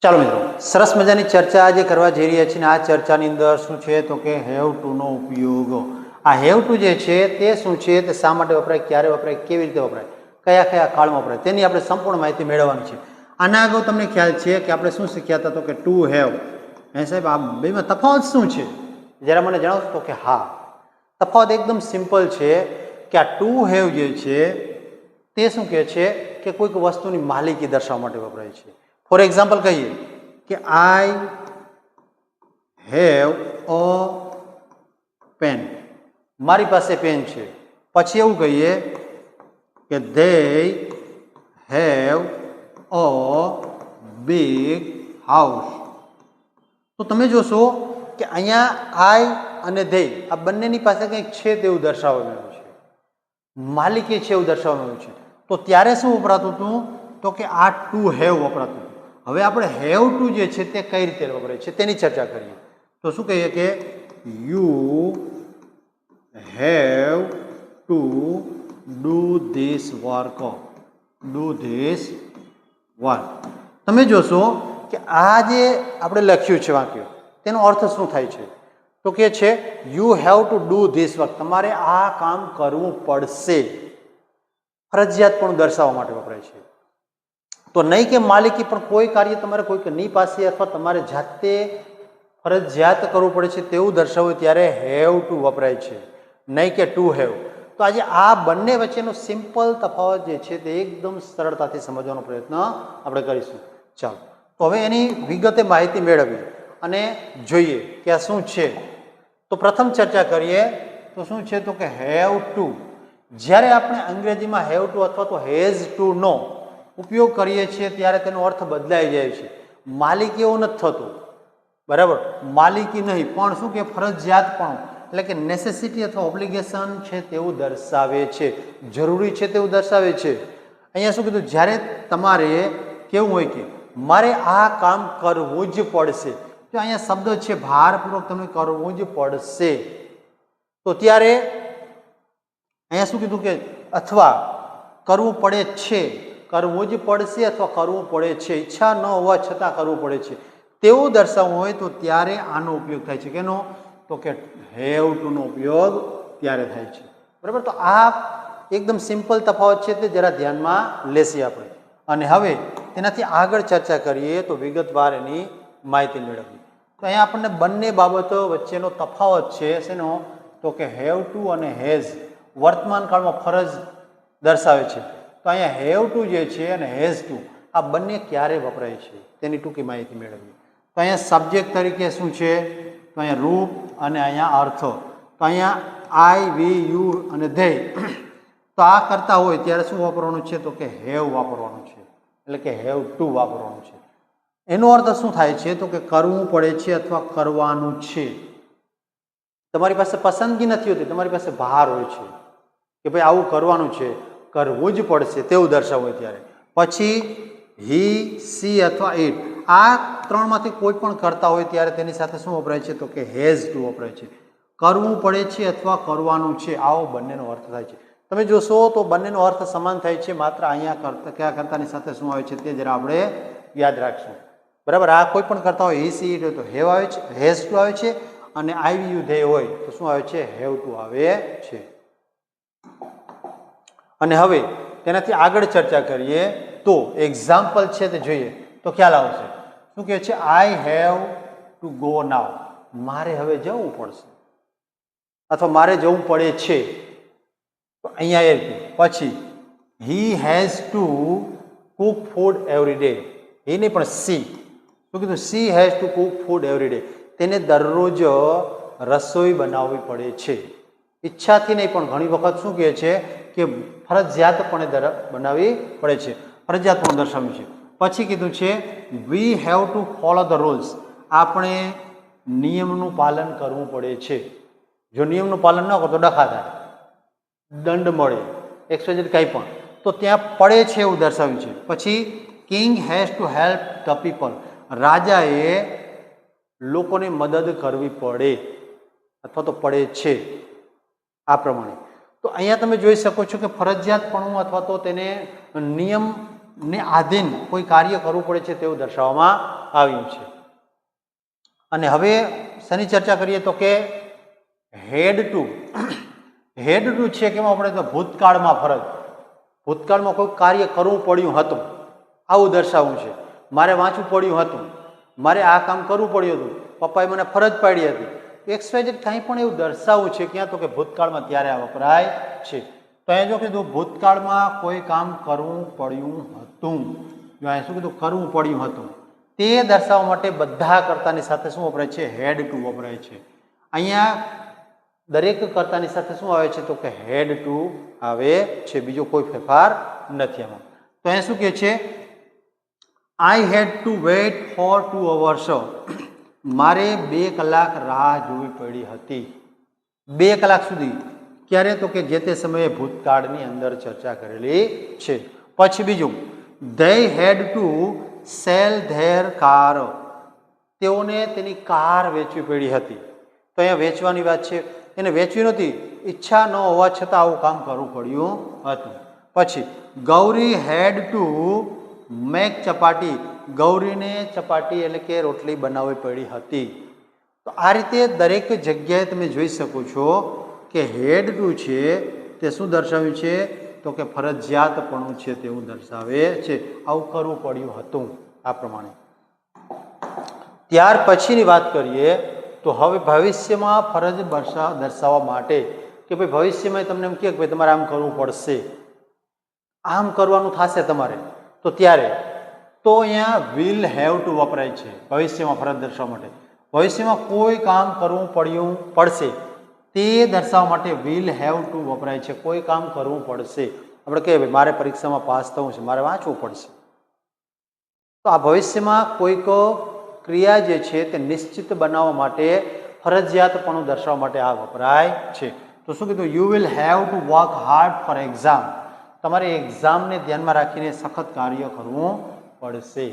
ચાલો મિત્રો, સરસ મજાની ચર્ચા આજે કરવા જઈ રહ્યા છીએ. આ ચર્ચાની અંદર શું છે તો કે હેવ ટુ નો ઉપયોગ. આ હેવ ટુ જે છે તે શું છે, તે શા માટે વપરાય, ક્યારે વપરાય, કેવી રીતે વપરાય, કયા કયા કાળમાં વપરાય, તેની આપણે સંપૂર્ણ માહિતી મેળવવાની છે. આના અગાઉ તમને ખ્યાલ છે કે આપણે શું શીખ્યા હતા તો કે ટુ હેવ. હે સાહેબ, આ બેમાં તફાવત શું છે જરા મને જણાવશો? તો કે હા, તફાવત એકદમ સિમ્પલ છે કે આ ટુ હેવ જે છે તે શું કહે છે કે કોઈક વસ્તુની માલિકી દર્શાવવા માટે વપરાય છે. ફોર એક્ઝામ્પલ કહીએ કે આઈ હેવ અ પેન, મારી પાસે પેન છે. પછી એવું કહીએ કે they have a big house. તો તમે જોશો કે અહીંયા આઈ અને ધે આ બંનેની પાસે કંઈક છે તેવું દર્શાવવામાં આવ્યું છે, માલિકી છે એવું દર્શાવવામાં આવ્યું છે. તો ત્યારે શું વપરાતું હતું તો કે આ ટુ હેવ વપરાતું હતું. હવે આપણે હેવ ટુ જે છે તે કઈ રીતે વપરાય છે તેની ચર્ચા કરીએ. તો શું કહીએ કે you have to do this work, do this work. તમે જોશો કે આ જે આપણે લખ્યું છે વાક્ય, તેનો અર્થ શું થાય છે તો કે છે you have to do this work, તમારે આ કામ કરવું પડશે. ફરજિયાત પણ દર્શાવવા માટે વપરાય છે. તો નહીં કે માલિકી, પણ કોઈ કાર્ય તમારે કોઈકની પાસે અથવા તમારે જાતે ફરજિયાત કરવું પડે છે તેવું દર્શાવવું ત્યારે હેવ ટુ વપરાય છે, નહીં કે ટુ હેવ. તો આજે આ બંને વચ્ચેનો સિમ્પલ તફાવત જે છે તે એકદમ સરળતાથી સમજવાનો પ્રયત્ન આપણે કરીશું. ચાલો, તો હવે એની વિગતે માહિતી મેળવીએ અને જોઈએ કે આ શું છે. તો પ્રથમ ચર્ચા કરીએ તો શું છે તો કે હેવ ટુ. જ્યારે આપણે અંગ્રેજીમાં હેવ ટુ અથવા તો હેઝ ટુ નો ઉપયોગ કરીએ છીએ ત્યારે તેનો અર્થ બદલાઈ જાય છે. માલિકી એવું નથી થતું, બરાબર? માલિકી નહીં, પણ શું કે ફરજિયાત પણ, એટલે કે નેસેસિટી અથવા ઓબ્લિગેશન છે તેવું દર્શાવે છે, જરૂરી છે તેવું દર્શાવે છે. અહીંયા શું કીધું, જ્યારે તમારે કેવું હોય કે મારે આ કામ કરવું જ પડશે, તો અહીંયા શબ્દ છે ભારપૂર્વક તમને કરવું જ પડશે. તો ત્યારે અહીંયા શું કીધું કે અથવા કરવું પડે છે, કરવું જ પડશે અથવા કરવું પડે છે, ઈચ્છા ન હોવા છતાં કરવું પડે છે તેવું દર્શાવવું હોય તો ત્યારે આનો ઉપયોગ થાય છે. કેનો? તો કે હેવ ટુ નો ઉપયોગ ત્યારે થાય છે, બરાબર? તો આ એકદમ સિમ્પલ તફાવત છે, તે જરા ધ્યાનમાં લેશી આપણે. અને હવે તેનાથી આગળ ચર્ચા કરીએ તો વિગતવાર એની માહિતી મેળવીએ. તો અહીંયા આપણને બંને બાબતો વચ્ચેનો તફાવત છે શેનો તો કે હેવ ટુ અને હેઝ વર્તમાન કાળમાં ફરજ દર્શાવે છે. તો અહીંયા હેવ ટુ જે છે અને હેઝ ટુ આ બંને ક્યારે વપરાય છે તેની ટૂંકી માહિતી મેળવીએ. તો અહીંયા સબ્જેક્ટ તરીકે શું છે તો અહીંયા રૂપ અને અહીંયા અર્થ. તો અહીંયા આઈ, વી, યુ અને ધે તો આ કરતા હોય ત્યારે શું વાપરવાનું છે તો કે હેવ વાપરવાનું છે, એટલે કે હેવ ટુ વાપરવાનું છે. એનો અર્થ શું થાય છે તો કે કરવું પડે છે અથવા કરવાનું છે. તમારી પાસે પસંદગી નથી હોતી, તમારી પાસે ભાર હોય છે કે ભાઈ આવું કરવાનું છે, કરવું જ પડશે તેવું દર્શાવવું હોય ત્યારે. પછી હી, સી અથવા ઇટ આ ત્રણમાંથી કોઈ પણ કરતા હોય ત્યારે તેની સાથે શું વપરાય છે તો કે હેઝ ટુ વપરાય છે. કરવું પડે છે અથવા કરવાનું છે, આવો બંનેનો અર્થ થાય છે. તમે જોશો તો બંનેનો અર્થ સમાન થાય છે, માત્ર અહીંયા કયા કરતાની સાથે શું આવે છે તે જરા આપણે યાદ રાખશું, બરાબર? આ કોઈ પણ કરતા હોય, હી, સી, ઇટ હોય તો હેવ આવે છે, હેઝ ટુ આવે છે, અને આઈ, યુ, ધે હોય તો શું આવે છે હેવ ટુ આવે છે. અને હવે તેનાથી આગળ ચર્ચા કરીએ તો એક્ઝામ્પલ છે તે જોઈએ તો ખ્યાલ આવશે. શું કહે છે? I have to go now, મારે હવે જવું પડશે અથવા મારે જવું પડે છે. તો અહીંયા એ રીતે. પછી he has to cook food every day, એ નહીં પણ સી. શું કીધું? She has to cook food every day, તેને દરરોજ રસોઈ બનાવવી પડે છે. ઈચ્છાથી નહીં પણ ઘણી વખત શું કહે છે કે ફરજિયાતપણે બનાવવી પડે છે, ફરજિયાતપણું દર્શાવ્યું છે. પછી કીધું છે we have to follow the rules, આપણે નિયમનું પાલન કરવું પડે છે. જો નિયમનું પાલન ન કરો તો ડખા થાય, દંડ મળે, એક્સવાઇઝેડ કંઈ પણ, તો ત્યાં પડે છે એવું દર્શાવ્યું છે. પછી king has to help the people, રાજાએ લોકોને મદદ કરવી પડે અથવા તો પડે છે, આ પ્રમાણે. તો અહીંયા તમે જોઈ શકો છો કે ફરજિયાતપણું અથવા તો તેને નિયમ ને આધીન કોઈ કાર્ય કરવું પડે છે તેવું દર્શાવવામાં આવ્યું છે. અને હવે શેની ચર્ચા કરીએ તો કે હેડ ટુ છે કેમાં આપણે તો ભૂતકાળમાં ફરજ, ભૂતકાળમાં કોઈ કાર્ય કરવું પડ્યું હતું આવું દર્શાવવું છે. મારે વાંચવું પડ્યું હતું, મારે આ કામ કરવું પડ્યું હતું, પપ્પાએ મને ફરજ પાડી હતી, XYZ કાંઈ પણ એવું દર્શાવવું છે ક્યાં તો કે ભૂતકાળમાં ત્યારે આ વપરાય છે. તો અહીંયા જો કીધું ભૂતકાળમાં કોઈ કામ કરવું પડ્યું હતું, જો અહીંયા શું કીધું કરવું પડ્યું હતું, તે દર્શાવવા માટે બધા કર્તાની સાથે શું વપરાય છે? હેડ ટુ વપરાય છે. અહીંયા દરેક કર્તાની સાથે શું આવે છે તો કે હેડ ટુ આવે છે, બીજો કોઈ ફેરફાર નથી આમાં. તો અહીંયા શું કહે છે? આઈ હેડ ટુ વેઇટ ફોર 2 hours. મારે 2 કલાક રાહ જોવી પડી હતી. 2 કલાક સુધી ક્યારે તો કે જે તે સમયે ભૂતકાળની અંદર ચર્ચા કરેલી છે. પછી બીજું they had to sell their car. તેઓને તેની કાર વેચવી પડી હતી. તો અહીંયા વેચવાની વાત છે, એને વેચવી નહોતી, ઈચ્છા ન હોવા છતાં આવું કામ કરવું પડ્યું હતું. પછી ગૌરી હેડ ટુ મેક ચપાટી. ગૌરીને ચપાટી એટલે કે રોટલી બનાવવી પડી હતી. તો આ રીતે દરેક જગ્યાએ તમે જોઈ શકો છો કે હેડ ટુ છે તે શું દર્શાવ્યું છે તો કે ફરજિયાતપણું છે તેવું દર્શાવે છે, આવું કરવું પડ્યું હતું આ પ્રમાણે. ત્યાર પછીની વાત કરીએ તો હવે ભવિષ્યમાં ફરજ દર્શાવવા માટે કે ભાઈ ભવિષ્યમાં તમને એમ કહે કે ભાઈ તમારે આમ કરવું પડશે, આમ કરવાનું થશે તમારે, તો ત્યારે તો અહીંયા વિલ હેવ ટુ વપરાય છે ભવિષ્યમાં ફરજ દર્શાવવા માટે. ભવિષ્યમાં કોઈ કામ કરવું પડશે તે દર્શાવવા માટે વિલ હેવ ટુ વપરાય છે. કોઈ કામ કરવું પડશે, આપણે કહીએ ભાઈ મારે પરીક્ષામાં પાસ થવું છે, મારે વાંચવું પડશે, તો આ ભવિષ્યમાં કોઈક ક્રિયા જે છે તે નિશ્ચિત બનાવવા માટે ફરજિયાતપણું દર્શાવવા માટે આ વપરાય છે. તો શું કીધું? You will have to work hard for exam. તમારે એક્ઝામને ધ્યાનમાં રાખીને સખત કાર્ય કરવું પડશે.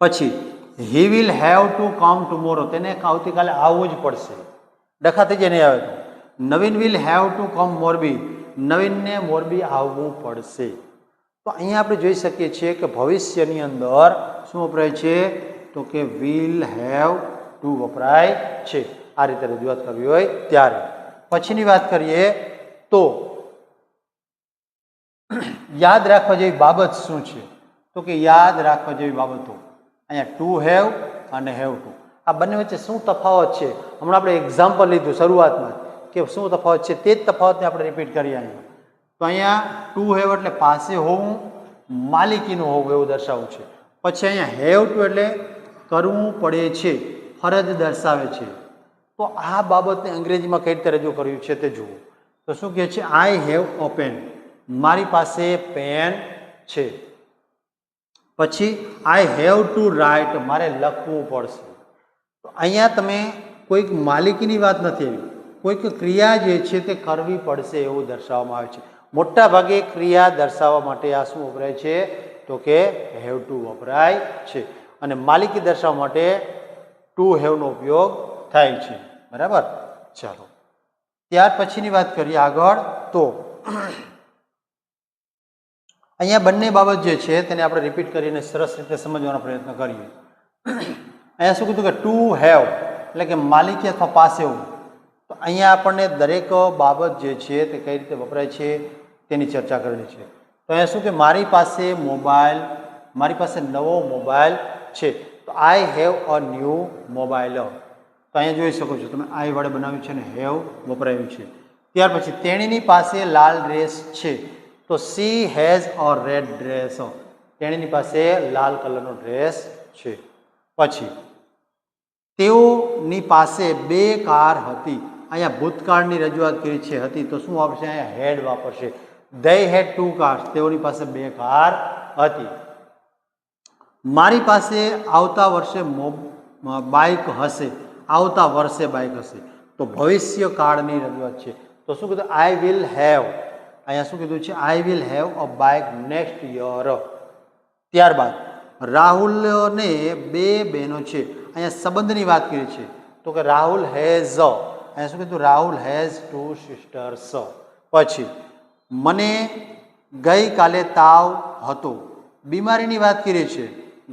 પછી he will have to come tomorrow. તેને આવતીકાલે આવવું જ પડશે, ડખાથી જ નહીં આવે તો. Naveen will have to come Morbi. નવીનને મોરબી આવવું પડશે. તો અહીંયા આપણે જોઈ શકીએ છીએ કે ભવિષ્યની અંદર શું વપરાય છે તો કે વિલ હેવ ટુ વપરાય છે. આ રીતે રજૂઆત કરવી હોય ત્યારે. પછીની વાત કરીએ તો યાદ રાખવા જેવી બાબત શું છે તો કે યાદ રાખવા જેવી બાબતો અહીંયા ટુ હેવ અને હેવ ટુ, આ બંને વચ્ચે શું તફાવત છે? હમણાં આપણે એક્ઝામ્પલ લીધું શરૂઆતમાં કે શું તફાવત છે, તે જ તફાવતને આપણે રિપીટ કરીએ અહીંયા. તો અહીંયા ટુ હેવ એટલે પાસે હોવું, માલિકીનું હોવું એવું દર્શાવવું છે. પછી અહીંયા હેવ ટુ એટલે કરવું પડે છે, ફરજ દર્શાવે છે. તો આ બાબતને અંગ્રેજીમાં કઈ રીતે રજૂ કર્યું છે તે જુઓ. તો શું કહે છે? I have a pen. મારી પાસે પેન છે. પછી આઈ હેવ ટુ રાઇટ. મારે લખવું પડશે. તો અહીંયા તમે કોઈક માલિકીની વાત નથી આવી, કોઈક ક્રિયા જે છે તે કરવી પડશે એવું દર્શાવવામાં આવે છે. મોટા ભાગે ક્રિયા દર્શાવવા માટે આ શું વપરાય છે તો કે હેવ ટુ વપરાય છે, અને માલિકી દર્શાવવા માટે ટુ હેવનો ઉપયોગ થાય છે. બરાબર? ચાલો ત્યાર પછીની વાત કરીએ આગળ. તો અહીંયા બંને બાબત જે છે તેને આપણે રિપીટ કરીને સરસ રીતે સમજવાનો પ્રયત્ન કરીએ. અહીંયા શું કીધું કે ટુ હેવ એટલે કે માલિકી અથવા પાસે હોવું. તો અહીંયા આપણને દરેક બાબત જે છે તે કઈ રીતે વપરાય છે તેની ચર્ચા કરેલી છે. તો અહીંયા શું કે મારી પાસે મોબાઈલ, મારી પાસે નવો મોબાઈલ છે. તો આઈ હેવ અ ન્યૂ મોબાઈલ. તો અહીંયા જોઈ શકો છો તમે આઈ વડે બનાવ્યું છે અને હેવ વપરાયું છે. ત્યાર પછી તેણીની પાસે લાલ ડ્રેસ છે. તો she has a red dress. તેણીની પાસે લાલ કલરનો ડ્રેસ છે. પછી તેઓની પાસે 2 કાર હતી. અહીંયા ભૂતકાળની રજૂઆત કરી છે હતી, તો શું વાપરશે? અહીંયા હેડ વાપરશે. they had 2 cars. તેઓની પાસે 2 કાર હતી. મારી પાસે આવતા વર્ષે બાઇક હશે. આવતા વર્ષે બાઇક હશે. તો ભવિષ્ય કાળની રજૂઆત છે. તો શું કીધું? I will have. અહીંયા શું કીધું છે? I will have a bike next year. ત્યારબાદ રાહુલને 2 બહેનો છે. અહીંયા સંબંધની વાત કરી છે. તો કે રાહુલ હેઝ. અહીંયા શું કીધું? Rahul has 2 sisters. પછી મને ગઈકાલે તાવ હતો. બીમારીની વાત કરી છે,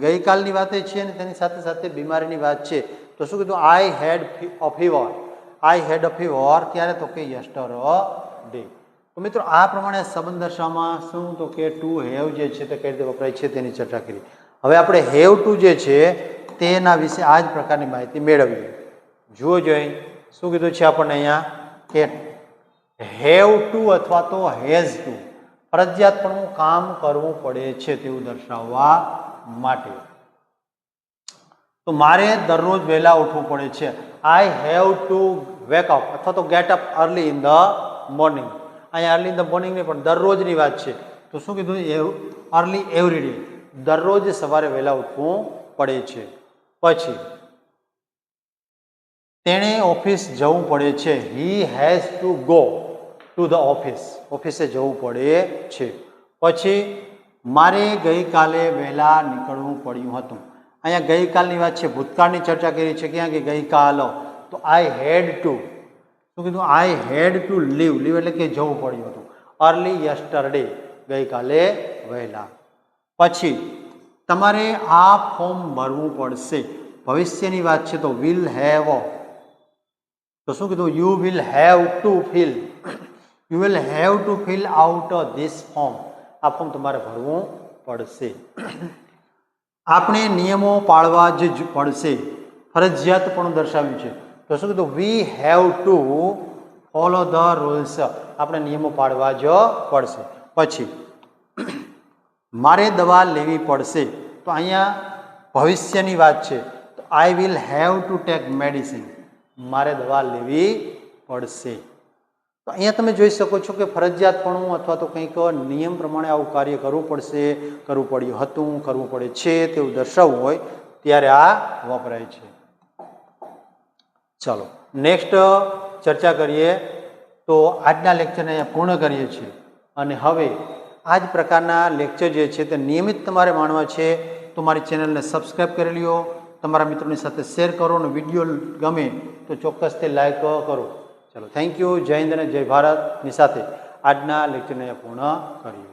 ગઈકાલની વાત છે અને તેની સાથે સાથે બીમારીની વાત છે. તો શું કીધું? આઈ હેડ અ ફીવર. આઈ હેડ અ ફીવર ક્યારે? તો કે યસ્ટરડે. તો મિત્રો આ પ્રમાણે સંબંધ દર્શાવવામાં શું? તો કે ટુ હેવ જે છે તે કઈ રીતે વપરાય છે તેની ચર્ચા કરી. હવે આપણે હેવ ટુ જે છે તેના વિશે આ જ પ્રકારની માહિતી મેળવીએ. જુઓ જોઈ શું કીધું છે આપણને અહીંયા કે હેવ ટુ અથવા તો હેઝ ટુ ફરજિયાતપણું કામ કરવું પડે છે તેવું દર્શાવવા માટે. તો મારે દરરોજ વહેલા ઉઠવું પડે છે. I have to wake up અથવા તો get up early in the morning. અહીંયા અર્લી ઇન ધ મોર્નિંગ નહીં પણ દરરોજની વાત છે. તો શું કીધું? અર્લી એવરી ડે, દરરોજ સવારે વહેલા ઉઠવું પડે છે. પછી તેણે ઓફિસ જવું પડે છે. હી has to go to the office. ઓફિસે જવું પડે છે. પછી મારે ગઈકાલે વહેલા નીકળવું પડ્યું હતું. અહીંયા ગઈકાલની વાત છે, ભૂતકાળની ચર્ચા કરી છે. ક્યાં કે ગઈકાલ? તો આઈ હેડ ટુ શું કીધું? આઈ હેડ ટુ લીવ. લીવ એટલે કે જવું પડ્યું હતું. અર્લી યસ્ટરડે, ગઈકાલે વહેલા. પછી તમારે આ ફોર્મ ભરવું પડશે. ભવિષ્યની વાત છે તો વિલ હેવ. તો શું કીધું? You will have to fill. You will have to fill out this form. આ ફોર્મ તમારે ભરવું પડશે. આપણે નિયમો પાળવા જ પડશે. ફરજિયાત પણ દર્શાવ્યું છે. તો શું કીધું? We have to follow the rules. આપણે નિયમો પાળવા જ પડશે. પછી મારે દવા લેવી પડશે. તો અહીંયા ભવિષ્યની વાત છે. તો I will have to take medicine. મારે દવા લેવી પડશે. તો અહીંયા તમે જોઈ શકો છો કે ફરજિયાતપણું અથવા તો કંઈક નિયમ પ્રમાણે આવું કાર્ય કરવું પડશે, કરવું પડ્યું હતું, કરવું પડે છે તેવું દર્શાવવું હોય ત્યારે આ વપરાય છે. ચાલો નેક્સ્ટ ચર્ચા કરીએ. તો આજના લેક્ચરને અહીંયા પૂર્ણ કરીએ છીએ. અને હવે આ જ પ્રકારના લેક્ચર જે છે તે નિયમિત તમારે માણવા છે. તો મારી ચેનલને સબસ્ક્રાઈબ કરી લ્યો, તમારા મિત્રોની સાથે શેર કરો અને વિડીયો ગમે તો ચોક્કસથી લાઈક કરો. ચલો થેન્ક યુ. જય હિન્દ અને જય ભારતની સાથે આજના લેક્ચરને પૂર્ણ કરીએ.